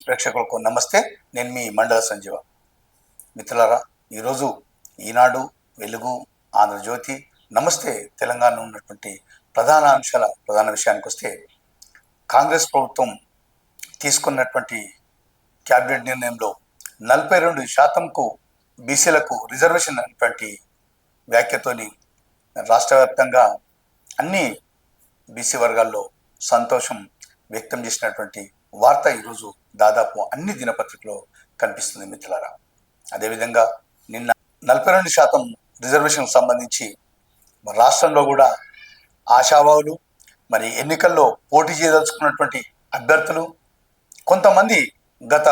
ప్రేక్షకులకు నమస్తే. నేను మీ మండల సంజీవ. మిత్రులారా, ఈరోజు ఈనాడు, వెలుగు, ఆంధ్రజ్యోతి, నమస్తే తెలంగాణ ఉన్నటువంటి ప్రధాన విషయానికి వస్తే, కాంగ్రెస్ ప్రభుత్వం తీసుకున్నటువంటి క్యాబినెట్ నిర్ణయంలో 42% బీసీలకు రిజర్వేషన్ అనేటువంటి వ్యాఖ్యతోని రాష్ట్ర వ్యాప్తంగా అన్ని బీసీ వర్గాల్లో సంతోషం వ్యక్తం చేసినటువంటి వార్త ఈరోజు దాదాపు అన్ని దినపత్రికలో కనిపిస్తుంది మిత్రులారా. అదేవిధంగా నిన్న 42% రిజర్వేషన్ సంబంధించి రాష్ట్రంలో కూడా ఆశావాహులు, మరి ఎన్నికల్లో పోటీ చేయదలుచుకున్నటువంటి అభ్యర్థులు, కొంతమంది గత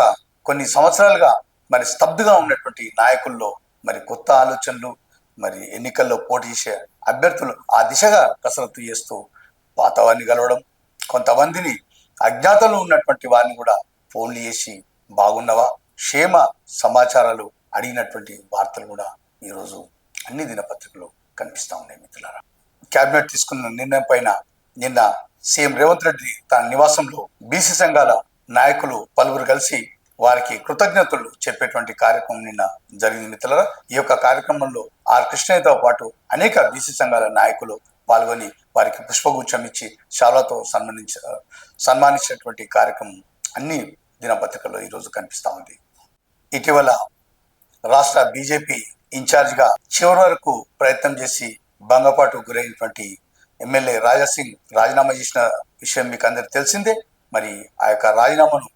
కొన్ని సంవత్సరాలుగా మరి స్తబ్దుగా ఉన్నటువంటి నాయకుల్లో మరి కొత్త ఆలోచనలు, మరి ఎన్నికల్లో పోటీ చేసే అభ్యర్థులు ఆ దిశగా కసరత్తు చేస్తూ వాతావరణాన్ని కలవడం, కొంతమందిని అజ్ఞాతంలో ఉన్నటువంటి వారిని కూడా ఫోన్లు చేసి బాగున్నవా, క్షేమ సమాచారాలు అడిగినటువంటి వార్తలు కూడా ఈరోజు అన్ని దినపత్రికలు కనిపిస్తూ ఉన్నాయి మిత్రులారా. కేబినెట్ తీసుకున్న నిర్ణయం పైన నిన్న సీఎం రేవంత్ రెడ్డి తన నివాసంలో బీసీ సంఘాల నాయకులు పలువురు కలిసి వారికి కృతజ్ఞతలు చెప్పేటువంటి కార్యక్రమం నిన్న జరిగింది మిత్రులారా. ఈ యొక్క కార్యక్రమంలో ఆర్ కృష్ణయ్యతో పాటు అనేక బీసీ సంఘాల నాయకులు పాల్గొని వారికి పుష్పగుచ్చం ఇచ్చి శాలువాతో సన్మానించినటువంటి కార్యక్రమం అన్ని దినపత్రికల్లో ఈరోజు కనిపిస్తూ ఉంది. ఇటీవల రాష్ట్ర బీజేపీ ఇన్ఛార్జిగా చివరి వరకు ప్రయత్నం చేసి భంగపాటు గురైనటువంటి ఎమ్మెల్యే రాజాసింగ్ రాజీనామా చేసిన విషయం మీకు అందరికి తెలిసిందే. మరి ఆ యొక్క రాజీనామాను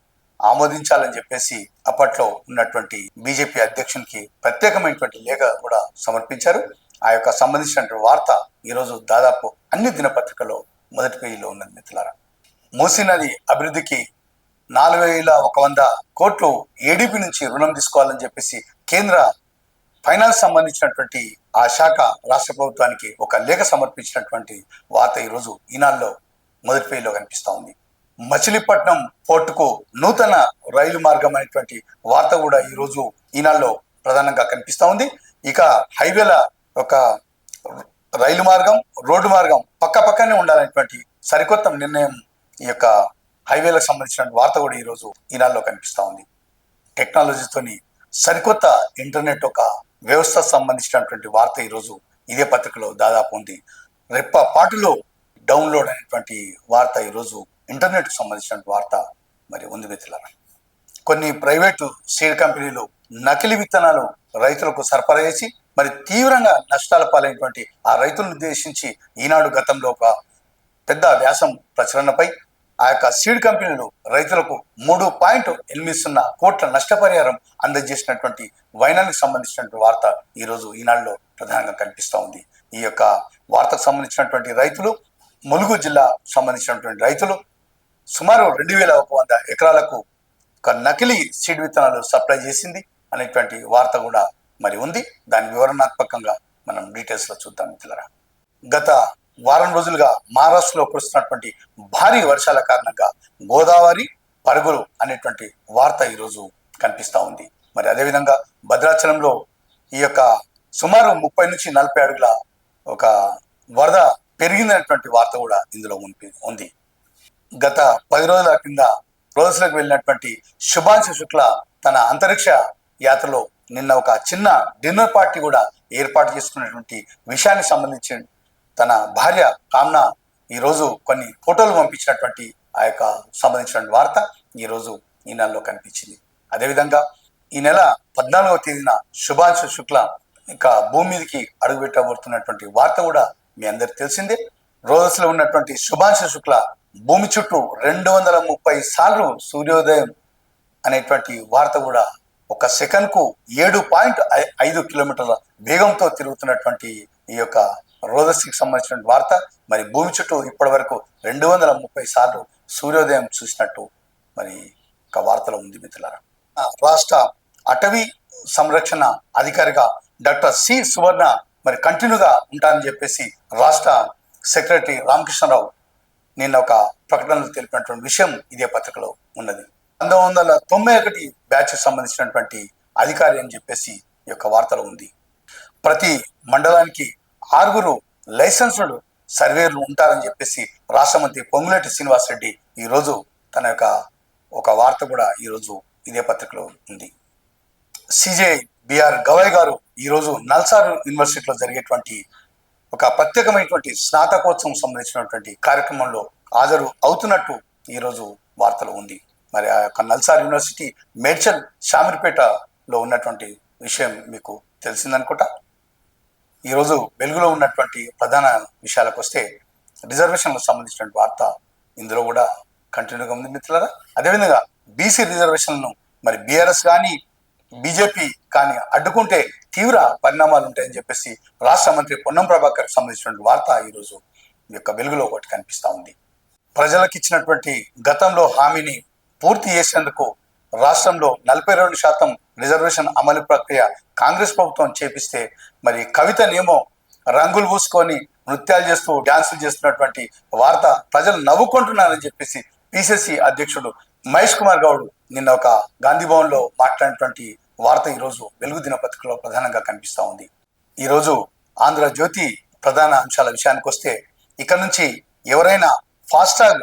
ఆమోదించాలని చెప్పేసి అప్పట్లో ఉన్నటువంటి బీజేపీ అధ్యక్షునికి ప్రత్యేకమైనటువంటి లేఖ కూడా సమర్పించారు. ఆ యొక్క సంబంధించినటువంటి వార్త ఈరోజు దాదాపు అన్ని దినపత్రికల్లో మొదటి పేజీలో ఉన్నది మిత్రులారా. మూసీ నది అభివృద్ధికి 4100 కోట్లు ఏడీపీ నుంచి రుణం తీసుకోవాలని చెప్పేసి కేంద్ర ఫైనాన్స్ సంబంధించినటువంటి ఆ శాఖ రాష్ట్ర ప్రభుత్వానికి ఒక లేఖ సమర్పించినటువంటి వార్త ఈరోజు ఈనాడులో మొదటి పేజీలో కనిపిస్తూ ఉంది. మచిలీపట్నం పోర్టుకు నూతన రైలు మార్గం అనేటువంటి వార్త కూడా ఈరోజు ఈనాడులో ప్రధానంగా కనిపిస్తూ ఉంది. ఇక హైవేల ఒక రైలు మార్గం, రోడ్డు మార్గం పక్కనే ఉండాలనేటువంటి సరికొత్త నిర్ణయం ఈ యొక్క హైవేలకు సంబంధించిన వార్త కూడా ఈరోజు ఈనాడులో కనిపిస్తూ ఉంది. టెక్నాలజీతోని సరికొత్త ఇంటర్నెట్ ఒక వ్యవస్థ సంబంధించినటువంటి వార్త ఈరోజు ఇదే పత్రికలో దాదాపు ఉంది. రెప్పపాటులో డౌన్లోడ్ అయినటువంటి వార్త ఈరోజు ఇంటర్నెట్కు సంబంధించిన వార్త మరి ఉంది మిత్రులారా. కొన్ని ప్రైవేటు సీడ్ కంపెనీలు నకిలీ విత్తనాలు రైతులకు సరఫరా చేసి మరి తీవ్రంగా నష్టాల పాలైనటువంటి ఆ రైతులను ఉద్దేశించి ఈనాడు గతంలో ఒక పెద్ద వ్యాసం ప్రచురణపై ఆ యొక్క సీడ్ కంపెనీలు రైతులకు 3.80 కోట్ల నష్టపరిహారం అందజేసినటువంటి వైనానికి సంబంధించినటువంటి వార్త ఈరోజు ఈనాడులో ప్రధానంగా కనిపిస్తూ ఉంది. ఈ యొక్క వార్తకు సంబంధించినటువంటి రైతులు, ములుగు జిల్లా సంబంధించినటువంటి రైతులు సుమారు 2100 ఎకరాలకు ఒక నకిలీ సీడ్ విత్తనాలు సప్లై చేసింది అనేటువంటి వార్త కూడా మరి ఉంది. దాని వివరణాత్మకంగా మనం డీటెయిల్స్లో చూద్దాం మిత్రులారా. గత వారం రోజులుగా మహారాష్ట్రలో కురుస్తున్నటువంటి భారీ వర్షాల కారణంగా గోదావరి పరుగులు అనేటువంటి వార్త ఈరోజు కనిపిస్తూ ఉంది. మరి అదేవిధంగా భద్రాచలంలో ఈ యొక్క సుమారు 30 నుంచి 40 అడుగుల ఒక వరద పెరిగిందనేటువంటి వార్త కూడా ఇందులో ఉంది. గత 10 రోజుల కింద రోజులకు వెళ్ళినటువంటి శుభాంశు శుక్ల తన అంతరిక్ష యాత్రలో నిన్న ఒక చిన్న డిన్నర్ పార్టీ కూడా ఏర్పాటు చేసుకున్నటువంటి విషయానికి సంబంధించి తన భార్య కామ్నా ఈరోజు కొన్ని ఫోటోలు పంపించినటువంటి ఆ యొక్క సంబంధించిన వార్త ఈరోజు ఈ నెలలో కనిపించింది. అదేవిధంగా ఈ నెల 14వ తేదీన శుభాంశు శుక్ల ఇంకా భూమి మీదకి అడుగుపెట్టబోతున్నటువంటి వార్త కూడా మీ అందరికి తెలిసిందే. రోజులో ఉన్నటువంటి శుభాంశు శుక్ల భూమి చుట్టూ 230 సార్లు సూర్యోదయం అనేటువంటి వార్త కూడా ఒక సెకండ్కు 7.5 కిలోమీటర్ల వేగంతో తిరుగుతున్నటువంటి ఈ యొక్క రోజస్కి సంబంధించిన వార్త మరి భూమి చుట్టూ ఇప్పటి వరకు 230 సార్లు సూర్యోదయం చూసినట్టు మరి ఒక వార్తలో ఉంది మిత్రులారా. రాష్ట్ర అటవీ సంరక్షణ అధికారిగా డాక్టర్ సి సువర్ణ మరి కంటిన్యూగా ఉంటారని చెప్పేసి రాష్ట్ర సెక్రటరీ రామకృష్ణరావు నిన్న ఒక ప్రకటనలో తెలిపినటువంటి విషయం ఇదే పత్రికలో ఉన్నది. 1991 బ్యాచ్ సంబంధించినటువంటి అధికారి అని చెప్పేసి ఈ యొక్క వార్తలో ఉంది. ప్రతి మండలానికి 6 లైసెన్స్డ్ సర్వేర్లు ఉంటారని చెప్పేసి రాష్ట్ర మంత్రి పొంగులేటి శ్రీనివాస్ రెడ్డి ఈరోజు తన యొక్క ఒక వార్త కూడా ఈరోజు ఇదే పత్రికలో ఉంది. సిజే బిఆర్ గవాయ్ గారు ఈరోజు నల్సార్ యూనివర్సిటీలో జరిగేటువంటి ఒక ప్రత్యేకమైనటువంటి స్నాతకోత్సవం సంబంధించినటువంటి కార్యక్రమంలో హాజరు అవుతున్నట్టు ఈరోజు వార్తలు ఉంది. మరి ఆ యొక్క నల్సార్ యూనివర్సిటీ మేడ్చల్ షామీర్పేటలో ఉన్నటువంటి విషయం మీకు తెలిసిందనుకుంటా. ఈరోజు వెలుగులో ఉన్నటువంటి ప్రధాన విషయాలకు వస్తే రిజర్వేషన్లకు సంబంధించినటువంటి వార్త ఇందులో కూడా కంటిన్యూగా ఉంది మిత్రులారా. అదేవిధంగా బీసీ రిజర్వేషన్లను మరి బీఆర్ఎస్ కానీ బీజేపీ కానీ అడ్డుకుంటే తీవ్ర పరిణామాలు ఉంటాయని చెప్పేసి రాష్ట్ర మంత్రి పొన్నం ప్రభాకర్ సంబంధించినటువంటి వార్త ఈరోజు ఈ యొక్క వెలుగులో ఒకటి కనిపిస్తా ఉంది. ప్రజలకు ఇచ్చినటువంటి గతంలో హామీని పూర్తి చేసేందుకు రాష్ట్రంలో 42% రిజర్వేషన్ అమలు ప్రక్రియ కాంగ్రెస్ ప్రభుత్వం చేపిస్తే మరి కవితనేమో రంగులు పూసుకొని నృత్యాలు చేస్తూ డ్యాన్సులు చేస్తున్నటువంటి వార్త ప్రజలు నవ్వుకుంటున్నారని చెప్పేసి పిసిసి అధ్యక్షుడు మహేష్ కుమార్ గౌడ్ నిన్న ఒక గాంధీ భవన్ లో మాట్లాడినటువంటి వార్త ఈరోజు వెలుగు దినపత్రికలో ప్రధానంగా కనిపిస్తా ఉంది. ఈరోజు ఆంధ్రజ్యోతి ప్రధాన అంశాల విషయానికి వస్తే ఇక నుంచి ఎవరైనా ఫాస్టాగ్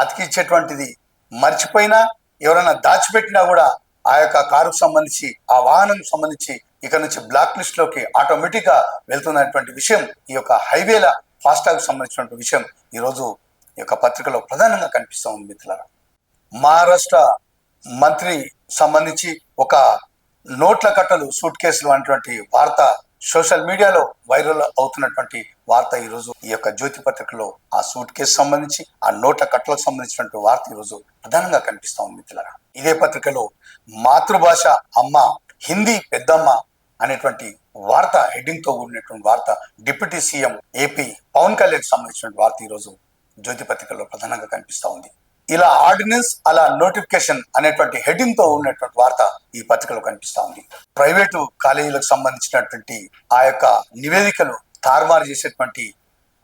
అతికిచ్చేటువంటిది మర్చిపోయినా ఎవరైనా దాచిపెట్టినా కూడా ఆ యొక్క కారుకు సంబంధించి ఆ వాహనం సంబంధించి ఇక నుంచి బ్లాక్ లిస్ట్ లోకి ఆటోమేటిక్ గా వెళ్తున్నటువంటి విషయం ఈ యొక్క హైవేల ఫాస్టాగ్ సంబంధించినటువంటి విషయం ఈరోజు ఈ యొక్క పత్రికలో ప్రధానంగా కనిపిస్తూ ఉంది మిత్రులారా. మహారాష్ట్ర మంత్రి సంబంధించి ఒక నోట్ల కట్టలు సూట్ కేసులు అనేటువంటి వార్త సోషల్ మీడియాలో వైరల్ అవుతున్నటువంటి వార్త ఈరోజు ఈ యొక్క జ్యోతి పత్రికలో ఆ సూట్ కేసు సంబంధించి ఆ నోట్ల కట్టలకు సంబంధించినటువంటి వార్త ఈరోజు ప్రధానంగా కనిపిస్తా ఉంది మిత్రులారా. ఇదే పత్రికలో మాతృభాష అమ్మ హిందీ పెద్దమ్మ అనేటువంటి వార్త హెడ్డింగ్ తో కూడినటువంటి వార్త deputy CM AP Pawan Kalyan సంబంధించినటువంటి వార్త ఈరోజు జ్యోతి పత్రికలో ప్రధానంగా కనిపిస్తా ఉంది. ఇలా ఆర్డినెన్స్ అలా నోటిఫికేషన్ అనేటువంటి హెడ్డింగ్ తో ఉన్నటువంటి వార్త ఈ పత్రికలో కనిపిస్తా ఉంది. ప్రైవేటు కాలేజీలకు సంబంధించినటువంటి ఆ యొక్క నివేదికలు తారుమారు చేసేటువంటి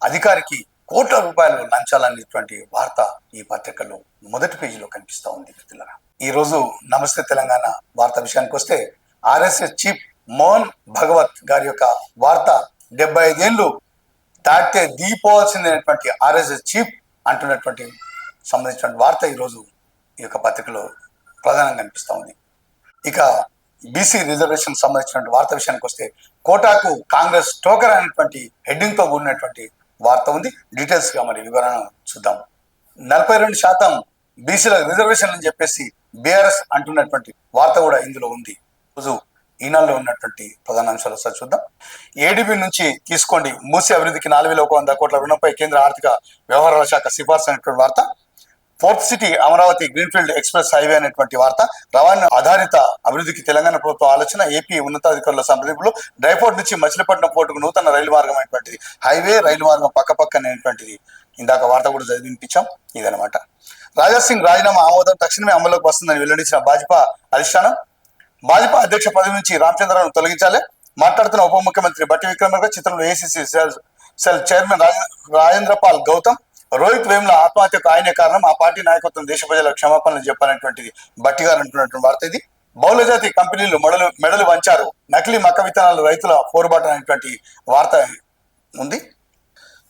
అధికారికి కోట్ల రూపాయలు లంచాలనేటువంటి వార్త ఈ పత్రికలో మొదటి పేజీలో కనిపిస్తా ఉంది మిత్రులారా. ఈ రోజు నమస్తే తెలంగాణ వార్త విషయానికి వస్తే ఆర్ఎస్ఎస్ చీఫ్ మోహన్ భగవత్ గారి యొక్క వార్త 75 ఏళ్ళు దాటితే దిగిపోవాల్సిందైనటువంటి ఆర్ఎస్ఎస్ చీఫ్ అంటున్నటువంటి సంబంధించిన వార్త ఈరోజు ఈ యొక్క పత్రికలో ప్రధానంగా కనిపిస్తూ ఉంది. ఇక బీసీ రిజర్వేషన్ సంబంధించిన వార్త విషయానికి వస్తే కోటాకు కాంగ్రెస్ టోకర్ అనేటువంటి హెడ్డింగ్ తో కూడినటువంటి వార్త ఉంది. డీటెయిల్స్ గా మరి వివరణ చూద్దాం. 42% బీసీల రిజర్వేషన్ అని చెప్పేసి బీఆర్ఎస్ అంటున్నటువంటి వార్త కూడా ఇందులో ఉంది. రోజు ఈనాడులో ఉన్నటువంటి ప్రధాన అంశాలు ఒకసారి చూద్దాం. ఏడీబీ నుంచి తీసుకోండి మూసి అభివృద్ధికి 4,100 కోట్ల రుణంపై కేంద్ర ఆర్థిక వ్యవహారాల శాఖ సిఫార్సు అనేటువంటి వార్త. Fourth city Amaravati greenfield express highway అనేటువంటి వార్త. రవాణా ఆధారిత అభివృద్ధికి తెలంగాణ ప్రభుత్వం ఆలోచన. ఏపీ ఉన్నతాధికారుల సంప్రదింపులు. డ్రైపోర్ట్ నుంచి మచిలీపట్నం పోర్టుకు నూతన రైలు మార్గం అయినటువంటిది. హైవే రైలు మార్గం పక్కపక్కనేటువంటిది. ఇందాక వార్త కూడా చదివి వినిపించాం. ఇదనమాట. రాజాసింగ్ రాజీనామా ఆమోదం తక్షణమే అమల్లోకి వస్తుందని వెల్లడించిన భాజపా అధిష్టానం. భాజపా అధ్యక్ష పదవి నుంచి రామచంద్రను తొలగించాలి. మాట్లాడుతున్న ఉప ముఖ్యమంత్రి బట్టి విక్రమార్క. చిత్రంలో ACC cell chairman Rajendrapal Gautam. Rohith Vemula ఆత్మహత్యకు ఆయనే కారణం. ఆ పార్టీ నాయకత్వం దేశ ప్రజలకు క్షమాపణలు చెప్పాలనేటువంటిది బట్టి గారు అంటున్నటువంటి వార్త ఇది. బహుళజాతి కంపెనీలు మెడలు వంచారు. నకిలీ మక్క విత్తనాలు రైతుల పోరుబాటు అనేటువంటి వార్త ఉంది.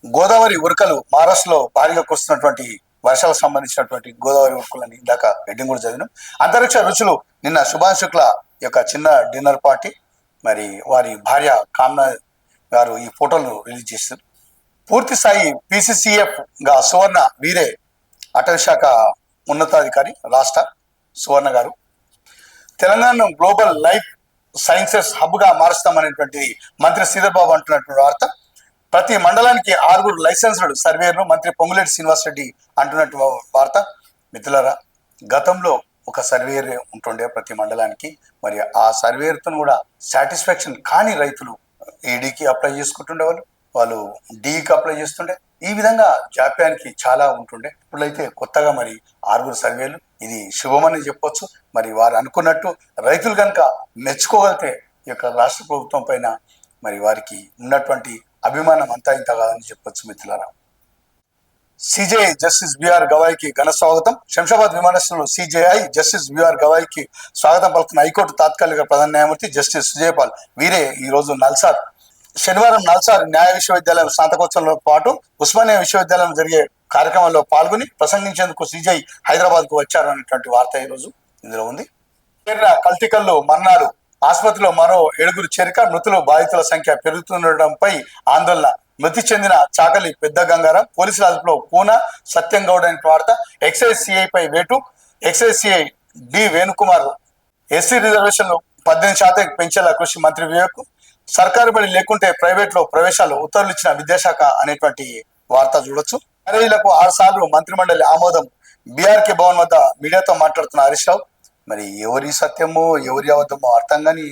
గోదావరి ఉరకలు మహారాష్ట్రలో భారీగా కురుస్తున్నటువంటి వర్షాలకు సంబంధించినటువంటి గోదావరి ఉరుకులని ఇందాక హెడ్డింగ్ కూడా చదివినాం. అంతరిక్ష రుచులు నిన్న సుభాష్ శుక్ల యొక్క చిన్న డిన్నర్ పార్టీ. మరి వారి భార్య కామ్నా గారు ఈ ఫోటోలు రిలీజ్ చేశారు. పూర్తి స్థాయి పిసిసిఎఫ్ గా సువర్ణ వీరే అటవీ శాఖ ఉన్నతాధికారి రాష్ట్ర సువర్ణ గారు. Telangana global life sciences hub గా మారుస్తామనేటువంటిది మంత్రి శ్రీధర్ బాబు అంటున్నటువంటి వార్త. ప్రతి మండలానికి 6 లైసెన్స్డ్ సర్వేయర్లు. మంత్రి పొంగులేటి శ్రీనివాసరెడ్డి అంటున్నట్టు వార్త. మిత్రులారా, గతంలో ఒక సర్వేయర్ ఉంటుండే ప్రతి మండలానికి. మరి ఆ సర్వేయర్తో కూడా సాటిస్ఫాక్షన్ కాని రైతులు ఏడీకి అప్లై చేసుకుంటుండేవాళ్ళు, వాళ్ళు డీకి అప్లై చేస్తుండే. ఈ విధంగా జాప్యానికి చాలా ఉంటుండే. ఇప్పుడైతే కొత్తగా మరి 6 సర్వేలు, ఇది శుభమని చెప్పొచ్చు. మరి వారు అనుకున్నట్టు రైతులు కనుక మెచ్చుకోగలితే ఈ యొక్క రాష్ట్ర ప్రభుత్వం పైన మరి వారికి ఉన్నటువంటి అభిమానం అంతా ఇంత కాదని చెప్పొచ్చు మిత్రులారా. సిజేఐ జస్టిస్ బిఆర్ గవాయ్కి ఘన స్వాగతం. శంషాబాద్ విమానాశ్రయంలో సిజేఐ జస్టిస్ బిఆర్ గవాయ్కి స్వాగతం పలుకుతున్న హైకోర్టు తాత్కాలిక ప్రధాన న్యాయమూర్తి జస్టిస్ సుజయపాల్ వీరే ఈ రోజు శనివారం నల్సార్ న్యాయ విశ్వవిద్యాలయం స్నాతకోత్సవంలో పాటు ఉస్మానియా విశ్వవిద్యాలయంలో జరిగే కార్యక్రమంలో పాల్గొని ప్రసంగించేందుకు శ్రీజయ్ హైదరాబాద్ కు వచ్చారు అనేటువంటి వార్త ఈరోజు ఇందులో ఉంది. కల్తీ కల్లు మర్నాడు ఆసుపత్రిలో మరో 7 చేరిక, మృతులు బాధితుల సంఖ్య పెరుగుతుండటంపై ఆందోళన. మృతి చెందిన చాకలి పెద్ద గంగారం పోలీసుల అదుపులో పూనా సత్యం గౌడ్ అనే వార్త. ఎక్సైజ్ సిఐ పై వేటు. Excise CI D Venukumar SC రిజర్వేషన్లు 18% పెంచేలా కృషి. మంత్రి వివేక్. సర్కారు బడి లేకుంటే ప్రైవేట్ లో ప్రవేశాలు ఉత్తర్వులు ఇచ్చిన విద్యాశాఖ అనేటువంటి వార్త చూడొచ్చు. అరవీలకు 6 సార్లు మంత్రిమండలి ఆమోదం. బీఆర్కే భవన్ వద్ద మీడియాతో మాట్లాడుతున్న హరీష్ రావు. మరి ఎవరి సత్యమో ఎవరి అబద్ధమో అర్థం కాని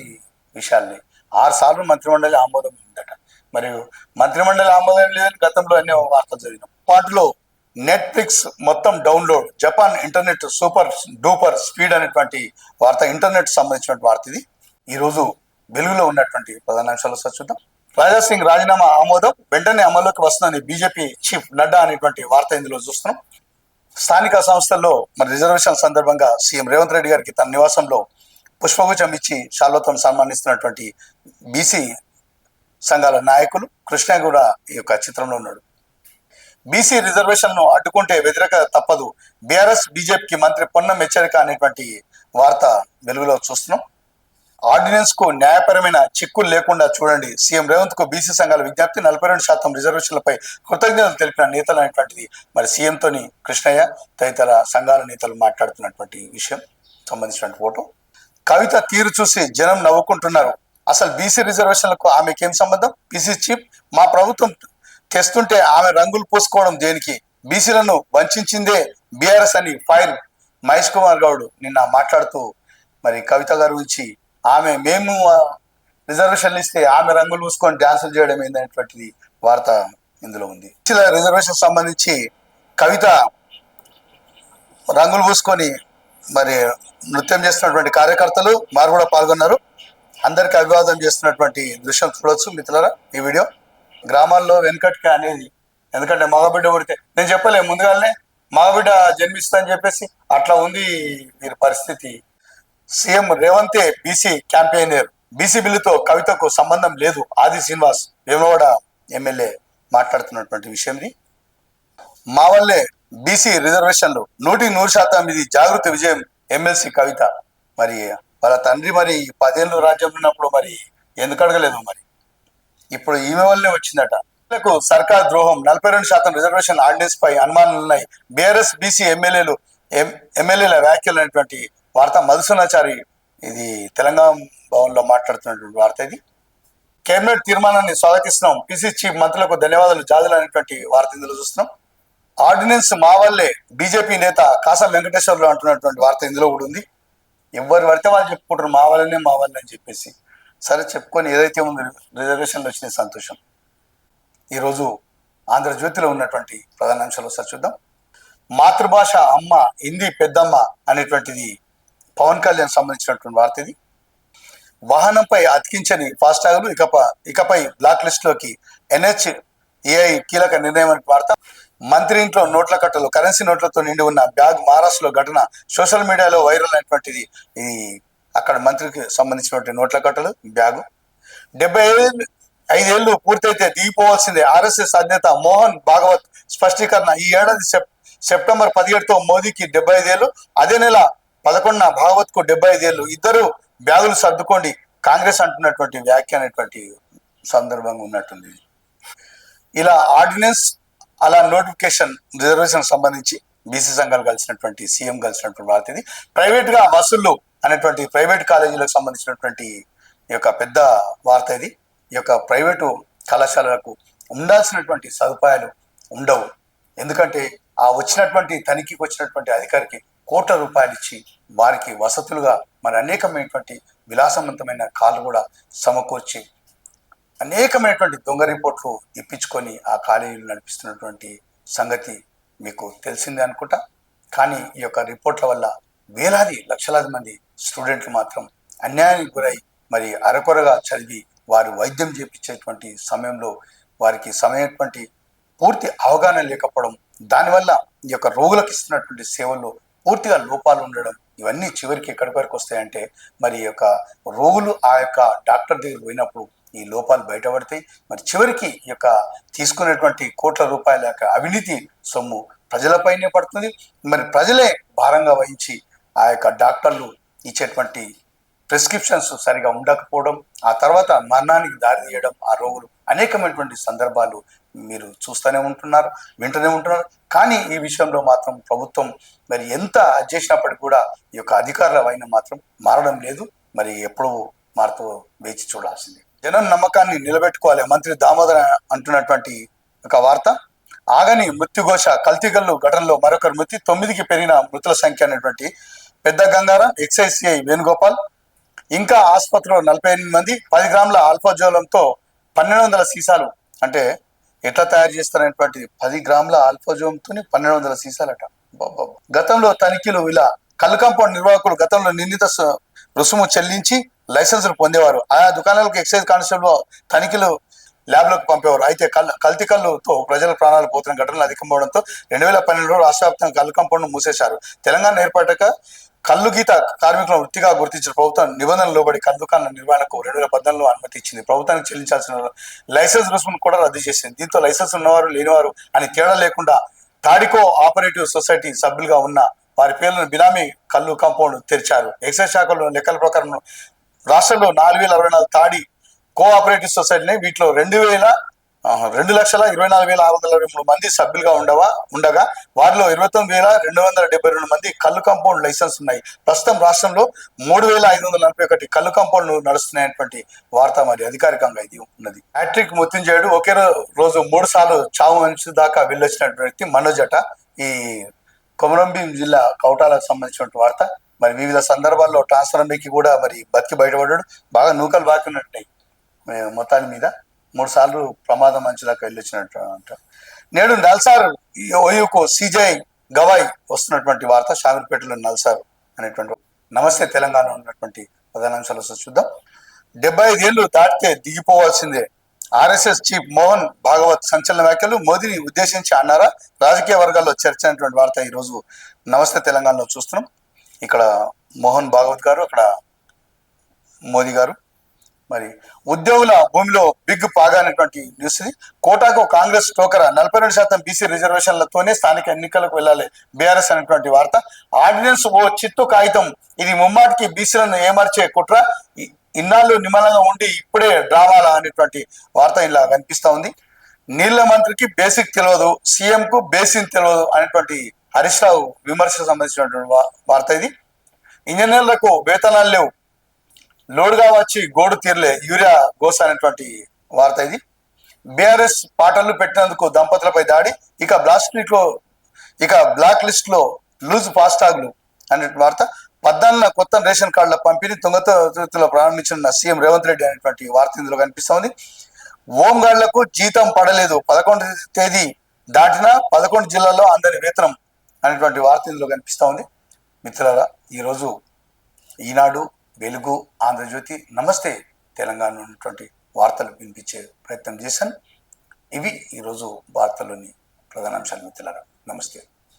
విషయాల్ని 6 సార్లు మంత్రిమండలి ఆమోదం ఉందట. మరియు మంత్రిమండలి ఆమోదం లేదని గతంలో అన్ని వార్తలు జరిగిన పాటులో నెట్ఫ్లిక్స్ మొత్తం download. Japan internet super duper speed అనేటువంటి వార్త, ఇంటర్నెట్ సంబంధించినటువంటి వార్త ఇది. ఈరోజు వెలుగులో ఉన్నటువంటి ప్రధాన అంశాలు చూద్దాం. రాజాసింగ్ రాజీనామా ఆమోదం వెంటనే అమల్లోకి వస్తుందని బీజేపీ చీఫ్ నడ్డా అనేటువంటి వార్త ఇందులో చూస్తున్నాం. స్థానిక సంస్థల్లో మరి రిజర్వేషన్ సందర్భంగా సీఎం రేవంత్ రెడ్డి గారికి తన నివాసంలో పుష్పగుచ్చం ఇచ్చి శాల్వతో సన్మానిస్తున్నటువంటి బీసీ సంఘాల నాయకులు. కృష్ణ కూడా ఈ యొక్క చిత్రంలో ఉన్నాడు. బీసీ రిజర్వేషన్ ను అడ్డుకుంటే వ్యతిరేకత తప్పదు. బీఆర్ఎస్ బీజేపీకి మంత్రి పొన్నం హెచ్చరిక అనేటువంటి వార్త వెలుగులో చూస్తున్నాం. ఆర్డినెన్స్ కు న్యాయపరమైన చిక్కులు లేకుండా చూడండి. సీఎం రేవంత్ కు బీసీ సంఘాల విజ్ఞప్తి. 42% రిజర్వేషన్లపై కృతజ్ఞతలు తెలిపిన నేతలు అనేటువంటిది మరి సీఎంతోని కృష్ణయ్య తదితర సంఘాల నేతలు మాట్లాడుతున్నటువంటి విషయం సంబంధించిన ఫోటో. కవిత తీరు చూసి జనం నవ్వుకుంటున్నారు. అసలు బీసీ రిజర్వేషన్లకు ఆమెకేం సంబంధం? బీసీ చీఫ్ మా ప్రభుత్వం తెస్తుంటే ఆమె రంగులు పూసుకోవడం దేనికి? బీసీలను వంచిందే బీఆర్ఎస్ అని ఫైర్. మహేష్ కుమార్ గౌడ్ నిన్న మాట్లాడుతూ మరి కవిత గారి గురించి మేము రిజర్వేషన్లు ఇస్తే ఆమె రంగులు పూసుకొని డ్యాన్సులు చేయడం ఏందనేటువంటిది వార్త ఇందులో ఉంది. రిజర్వేషన్ సంబంధించి కవిత రంగులు పూసుకొని మరి నృత్యం చేస్తున్నటువంటి కార్యకర్తలు వారు కూడా పాల్గొన్నారు. అందరికి అభివాదం చేస్తున్నటువంటి దృశ్యం చూడొచ్చు మిత్రులారా ఈ వీడియో. గ్రామాల్లో వెనకటిక అనేది, ఎందుకంటే మగబిడ్డ పుడితే నేను చెప్పలే ముందుగానే మగబిడ్డ జన్మిస్తా అని చెప్పేసి అట్లా ఉంది వీరి పరిస్థితి. సీఎం రేవంతే బీసీ క్యాంపెయినర్. బీసీ బిల్లుతో కవితకు సంబంధం లేదు. ఆది శ్రీనివాస్ వేమవాడ ఎమ్మెల్యే మాట్లాడుతున్నటువంటి విషయం ఇది. మా వల్లే బీసీ రిజర్వేషన్లు 100% ఇది జాగృతి విజయం ఎమ్మెల్సీ కవిత. మరి వాళ్ళ తండ్రి మరి 10 ఏళ్ళు రాజ్యంలో ఉన్నప్పుడు మరి ఎందుకు అడగలేదు? మరి ఇప్పుడు ఈమె వల్లే వచ్చిందట. సర్కార్ ద్రోహం. 42% రిజర్వేషన్ ఆర్డినెన్స్ పై అనుమానాలున్నాయి. బీఆర్ఎస్ బీసీ ఎమ్మెల్యేల వ్యాఖ్యలు అనేటువంటి వార్త. మధుసూనాచారి ఇది తెలంగాణ భవన్ లో మాట్లాడుతున్నటువంటి వార్త ఇది. కేబినెట్ తీర్మానాన్ని స్వాగతిస్తున్నాం. పీసీ చీఫ్ మంత్రులకు ధన్యవాదాలు జాదులు అనేటువంటి వార్త ఇందులో చూస్తున్నాం. ఆర్డినెన్స్ మా వల్లే బీజేపీ నేత కాసం వెంకటేశ్వర్లు అంటున్నటువంటి వార్త ఇందులో కూడా ఉంది. ఎవరు పడితే వాళ్ళు చెప్పుకుంటారు మా వల్లనే అని చెప్పేసి. సరే చెప్పుకొని ఏదైతే ఉంది రిజర్వేషన్లు వచ్చినాయి సంతోషం. ఈరోజు ఆంధ్రజ్యోతిలో ఉన్నటువంటి ప్రధాన అంశాలు ఒకసారి చూద్దాం. మాతృభాష అమ్మ హిందీ పెద్దమ్మ అనేటువంటిది పవన్ కళ్యాణ్ సంబంధించినటువంటి వార్త ఇది. వాహనంపై అతికించని ఫాస్టాగ్లు ఇకపై బ్లాక్ లిస్ట్ లోకి. NHAI కీలక నిర్ణయం అనే వార్త. మంత్రి ఇంట్లో నోట్ల కట్టలు, కరెన్సీ నోట్లతో నిండి ఉన్న బ్యాగ్ మహారాష్ట్రలో ఘటన సోషల్ మీడియాలో వైరల్ అయినటువంటిది. ఈ అక్కడ మంత్రికి సంబంధించినటువంటి నోట్ల కట్టలు బ్యాగు. 75 ఏళ్లు పూర్తయితే దిగిపోవాల్సిందే. RSS అధినేత మోహన్ భాగవత్ స్పష్టీకరణ. ఈ ఏడాది సెప్టెంబర్ 17తో మోదీకి 75 ఏళ్లు. అదే నెల 11న భాగవత్ కు 75 ఏళ్లు. ఇద్దరు బ్యాగులు సర్దుకోండి కాంగ్రెస్ అంటున్నటువంటి వ్యాఖ్య అనేటువంటి సందర్భంగా ఉన్నట్టుంది. ఇలా ఆర్డినెన్స్ అలా నోటిఫికేషన్ రిజర్వేషన్ సంబంధించి బీసీ సంఘాలు కలిసినటువంటి సీఎం కలిసినటువంటి వార్త ఇది. ప్రైవేట్ గా వసూళ్లు అనేటువంటి ప్రైవేట్ కాలేజీలకు సంబంధించినటువంటి ఈ యొక్క పెద్ద వార్త ఇది. ఈ యొక్క ప్రైవేటు కళాశాలలకు ఉండాల్సినటువంటి సదుపాయాలు ఉండవు. ఎందుకంటే ఆ వచ్చినటువంటి తనిఖీకి వచ్చినటువంటి అధికారికి కోట్ల రూపాయలు ఇచ్చి వారికి వసతులుగా మరి అనేకమైనటువంటి విలాసవంతమైన కార్లు కూడా సమకూర్చి అనేకమైనటువంటి దొంగ రిపోర్ట్లు ఇప్పించుకొని ఆ కాలేజీలు నడిపిస్తున్నటువంటి సంగతి మీకు తెలిసిందే అనుకుంటా. కానీ ఈ యొక్క రిపోర్ట్ల వల్ల వేలాది లక్షలాది మంది స్టూడెంట్లు మాత్రం అన్యాయానికి గురై మరి అరకొరగా చదివి వారు వైద్యం చేపించేటువంటి సమయంలో వారికి సమయటువంటి పూర్తి అవగాహన లేకపోవడం, దానివల్ల ఈ యొక్క రోగులకు ఇస్తున్నటువంటి సేవల్లో పూర్తిగా లోపాలు ఉండడం, ఇవన్నీ చివరికి ఎక్కడి వరకు వస్తాయంటే మరి ఈ యొక్క రోగులు ఆ యొక్క డాక్టర్ దగ్గర పోయినప్పుడు ఈ లోపాలు బయటపడతాయి. మరి చివరికి ఈ యొక్క తీసుకునేటువంటి కోట్ల రూపాయల యొక్క అవినీతి సొమ్ము ప్రజలపైనే పడుతుంది. మరి ప్రజలే భారంగా వహించి ఆ యొక్క డాక్టర్లు ఇచ్చేటువంటి ప్రిస్క్రిప్షన్స్ సరిగా ఉండకపోవడం, ఆ తర్వాత మరణానికి దారి తీయడం ఆ రోగులు అనేకమైనటువంటి సందర్భాలు మీరు చూస్తూనే ఉంటున్నారు, వింటూనే ఉంటున్నారు. కానీ ఈ విషయంలో మాత్రం ప్రభుత్వం మరి ఎంత చేసినప్పటికీ కూడా ఈ యొక్క అధికారుల వైన మాత్రం మారడం లేదు. మరి ఎప్పుడు మారుతూ వేచి చూడాల్సింది. జనం నమ్మకాన్ని నిలబెట్టుకోవాలి మంత్రి దామోదర్ అంటున్నటువంటి ఒక వార్త. ఆగని మృత్యుఘోష, కల్తీగల్లు ఘటనలో మరొకరు మృతి, 9కి పెరిగిన మృతుల సంఖ్య అనేటువంటి పెద్ద గంగారం ఎక్సైజ్ సిఐ వేణుగోపాల్. ఇంకా ఆసుపత్రిలో 48 మంది, 10 గ్రాముల ఆల్ఫాజోలంతో 1200 సీసాలు. అంటే ఎట్లా తయారు చేస్తారనేటువంటి 10 గ్రాముల ఆల్ఫాజోలంతో 1200 సీసాలట. గతంలో తనిఖీలు ఇలా కళ్ళు కాంపౌండ్ నిర్వాహకులు గతంలో నిర్ణీత రుసుము చెల్లించి లైసెన్సులు పొందేవారు. ఆయా దుకాణాలకు ఎక్సైజ్ కానిస్టేబుల్ తనిఖీలు ల్యాబ్లకు పంపేవారు. అయితే కల్తీ కళ్ళుతో ప్రజల ప్రాణాలు పోతున్న ఘటనలు అధికమవడంతో 2012లో రాష్ట్ర వ్యాప్తంగా కళ్ళు కాంపౌండ్ మూసేశారు. తెలంగాణ ఏర్పడ్డాక కళ్ళు గీత కార్మికులను వృత్తిగా గుర్తించిన ప్రభుత్వం నిబంధనలు లోబడి కళ్ళు దుకాణాల నిర్వహణకు 2014లో అనుమతి ఇచ్చింది. ప్రభుత్వానికి చెల్లించాల్సిన లైసెన్స్ రుసుమును కూడా రద్దు చేసింది. దీంతో లైసెన్స్ ఉన్నవారు లేనివారు అని తేడా లేకుండా తాడికో ఆపరేటివ్ సొసైటీ సభ్యులుగా ఉన్న వారి పేర్లను బినామీ కళ్ళు కాంపౌండ్ తెరిచారు. ఎక్సైజ్ శాఖలో లెక్కల ప్రకారం రాష్ట్రంలో 4064 తాడి కోఆపరేటివ్ సొసైటీని, వీటిలో 2,24,623 మంది సభ్యులుగా ఉండగా వారిలో 29,272 మంది కళ్ళు కాంపౌండ్ లైసెన్స్ ఉన్నాయి. ప్రస్తుతం రాష్ట్రంలో 3,541 కళ్ళు కాంపౌండ్లు నడుస్తున్నాయటువంటి వార్త మరి అధికారికంగా ఇది ఉన్నది. హ్యాట్రిక్ మృత్యుంజయుడు ఒకే రోజు 3 సార్లు చావు మనిషి దాకా వెళ్ళొచ్చినటువంటి వ్యక్తి మనోజ్ అట. ఈ కొమరంభీం జిల్లా కౌటాలకు సంబంధించిన వార్త. మరి వివిధ సందర్భాల్లో ట్రాన్స్ఫర్మర్కి కూడా మరి బతికి బయటపడ్డాడు. బాగా నూకలు బాకి ఉన్నట్టున్నాయి. మొత్తాన్ని మీద 3 సార్లు ప్రమాదం అంచుదాకా వెళ్ళొచ్చినట్టు అంట. నేడు నల్సార్ ఓయూకు సిజై గవాయ్ వస్తున్నటువంటి వార్త. షామీర్పేటలో నల్సార్ అనేటువంటి. నమస్తే తెలంగాణ ఉన్నటువంటి ప్రధానాంశాలు చూద్దాం. 75 ఏళ్లు దాటితే దిగిపోవాల్సిందే. ఆర్ఎస్ఎస్ చీఫ్ మోహన్ భాగవత్ సంచలన వ్యాఖ్యలు. మోదీని ఉద్దేశించి అన్నారా? రాజకీయ వర్గాల్లో చర్చ అనేటువంటి వార్త ఈరోజు నమస్తే తెలంగాణలో చూస్తున్నాం. ఇక్కడ మోహన్ భాగవత్ గారు, అక్కడ మోదీ గారు. మరి ఉద్యోగుల భూమిలో బిగ్ పాగా అనేటువంటి న్యూస్ ఇది. కోటాకు కాంగ్రెస్ టోకరా, 42% బీసీ రిజర్వేషన్లతోనే స్థానిక ఎన్నికలకు వెళ్ళాలి బీఆర్ఎస్ అనేటువంటి వార్త. ఆర్డినెన్స్ ఓ చిత్తు కాగితం, ఇది ముమ్మాటికి బీసీలను ఏమర్చే కుట్ర, ఇన్నాళ్ళు నిమ్మలంగా ఉండి ఇప్పుడే డ్రామాలా అనేటువంటి వార్త ఇలా కనిపిస్తా ఉంది. నీళ్ల మంత్రికి బేసిక్ తెలియదు, సీఎం కు బేసిక్ తెలియదు అనేటువంటి హరీష్ రావు విమర్శకు సంబంధించినటువంటి వార్త ఇది. ఇంజనీర్లకు వేతనాలు లేవు, లోడుగా వచ్చి గోడు తీరలే యూరియా గోస అనేటువంటి వార్త ఇది. బీఆర్ఎస్ పాటలు పెట్టినందుకు దంపతులపై దాడి, ఇక బ్లాక్ లిస్ట్ లో లూజ్ ఫాస్టాగ్లు అనే వార్త. 14 కొత్త రేషన్ కార్డుల పంపిణీ తొంగతులో ప్రారంభించిన సీఎం రేవంత్ రెడ్డి అనేటువంటి వార్త ఇందులో కనిపిస్తోంది. హోంగార్డులకు జీతం పడలేదు, 11వ తేదీ దాటినా 11 జిల్లాల్లో అందరి వేతనం అనేటువంటి వార్త ఇందులో కనిపిస్తూ ఉంది. మిత్రులారా, ఈరోజు ఈనాడు, వెలుగు, ఆంధ్రజ్యోతి, నమస్తే తెలంగాణ ఉన్నటువంటి వార్తలు వినిపించే ప్రయత్నం చేశాను. ఇవి ఈరోజు వార్తల్లోని ప్రధానాంశాలు. మిత్రులారా, నమస్తే.